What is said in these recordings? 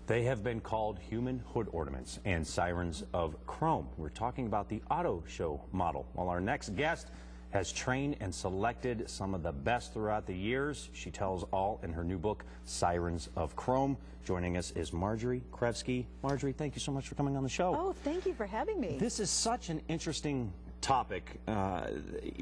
They have been called human hood ornaments and sirens of chrome. We're talking about the auto show model. While our next guest has trained and selected some of the best throughout the years. She tells all in her new book, Sirens of Chrome. Joining us is Marjorie Krevske. Marjorie, thank you so much for coming on the show. Oh, thank you for having me. This is such an interesting topic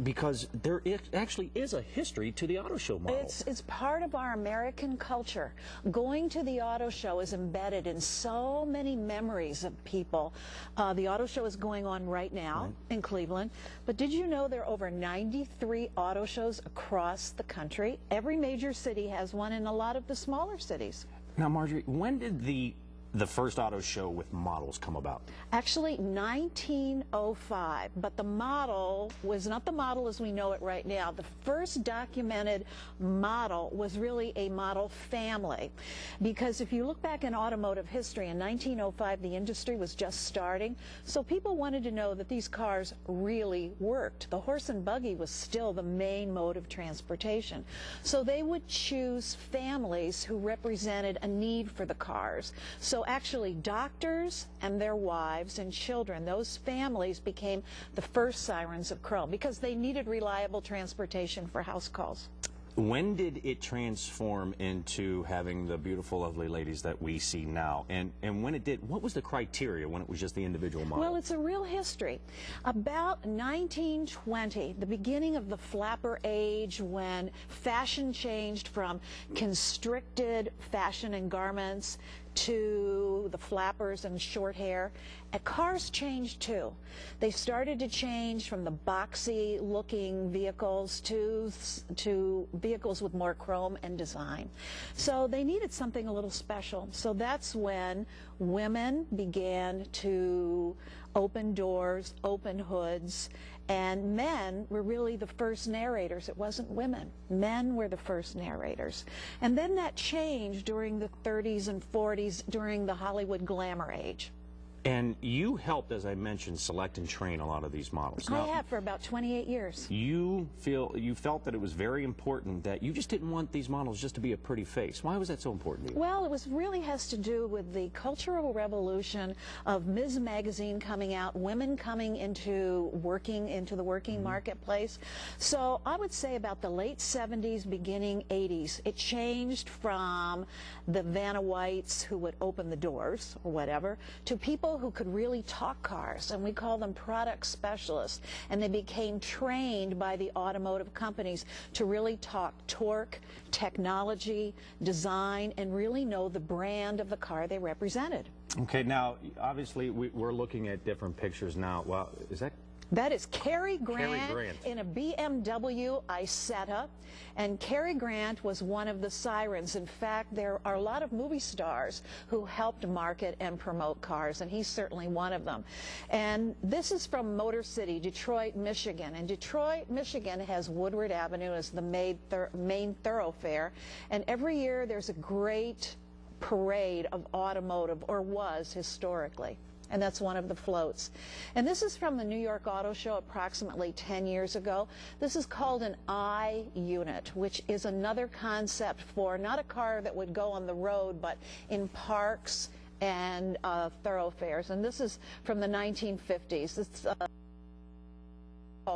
because there actually is a history to the auto show model. It's part of our American culture. Going to the auto show is embedded in so many memories of people. The auto show is going on right now in Cleveland, but did you know there are over 93 auto shows across the country? Every major city has one in a lot of the smaller cities. Now, Marjorie, when did the first auto show with models come about? Actually, 1905, but the model was not the model as we know it right now. The first documented model was really a model family, because if you look back in automotive history, in 1905 the industry was just starting, so people wanted to know that these cars really worked. The horse and buggy was still the main mode of transportation, so they would choose families who represented a need for the cars. So actually doctors and their wives and children, those families became the first Sirens of Chrome because they needed reliable transportation for house calls. When did it transform into having the beautiful, lovely ladies that we see now? And when it did, what was the criteria when it was just the individual model? Well, it's a real history. About 1920, the beginning of the flapper age, when fashion changed from constricted fashion and garments to the flappers and short hair, and cars changed too. They started to change from the boxy looking vehicles to vehicles with more chrome and design. So they needed something a little special. So that's when women began to open doors, open hoods, and men were really the first narrators. It wasn't women. Men were the first narrators. And then that changed during the 30s and 40s during the Hollywood glamour age. And you helped, as I mentioned, select and train a lot of these models. I have for about 28 years. You felt that it was very important that you just didn't want these models just to be a pretty face. Why was that so important to you? Well, it really has to do with the cultural revolution of Ms. Magazine coming out, women coming into the working marketplace. So I would say about the late 70s, beginning 80s, it changed from the Vanna Whites who would open the doors or whatever to people who could really talk cars, and we call them product specialists, and they became trained by the automotive companies to really talk torque, technology, design, and really know the brand of the car they represented. Okay, now obviously we're looking at different pictures now. Well, That is Cary Grant in a BMW Isetta, and Cary Grant was one of the sirens. In fact, there are a lot of movie stars who helped market and promote cars, and he's certainly one of them. And this is from Motor City, Detroit, Michigan. And Detroit, Michigan has Woodward Avenue as the main thoroughfare, and every year there's a great parade of automotive, or was historically. And that's one of the floats. And this is from the New York Auto Show approximately 10 years ago. This is called an I unit, which is another concept for not a car that would go on the road, but in parks and thoroughfares. And this is from the 1950s. It's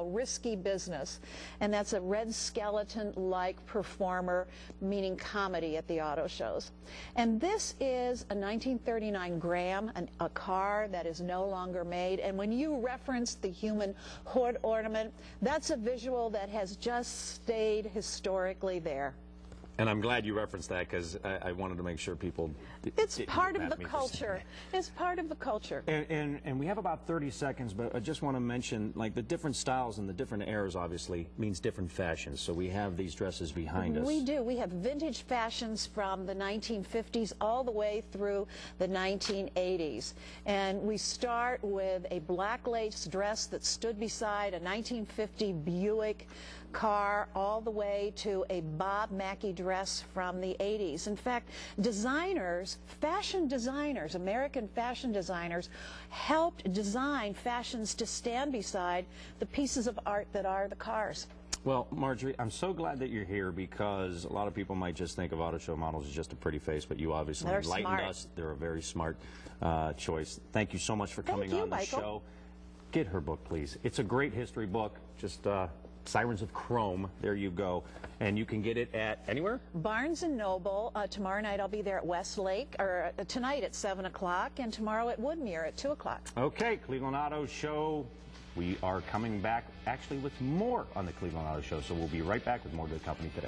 Risky Business, and that's a red skeleton-like performer, meaning comedy at the auto shows. And this is a 1939 Graham, a car that is no longer made, and when you reference the human hood ornament, that's a visual that has just stayed historically there. And I'm glad you referenced that because I wanted to make sure people It's part of the culture. It's part of the culture. And we have about 30 seconds, but I just want to mention, like, the different styles and the different eras obviously means different fashions. So we have these dresses behind us. We do. We have vintage fashions from the 1950s all the way through the 1980s. And we start with a black lace dress that stood beside a 1950 Buick car all the way to a Bob Mackie dress from the 80s. In fact, designers, fashion designers, American fashion designers, helped design fashions to stand beside the pieces of art that are the cars. Well, Marjorie, I'm so glad that you're here because a lot of people might just think of auto show models as just a pretty face, but you obviously enlightened us. They're a very smart choice. Thank you so much for coming on the show. Get her book, please. It's a great history book. Just Sirens of Chrome. There you go. And you can get it at anywhere? Barnes & Noble. Tomorrow night I'll be there at Westlake, or tonight at 7 o'clock, and tomorrow at Woodmere at 2 o'clock. Okay, Cleveland Auto Show. We are coming back actually with more on the Cleveland Auto Show, so we'll be right back with more Good Company today.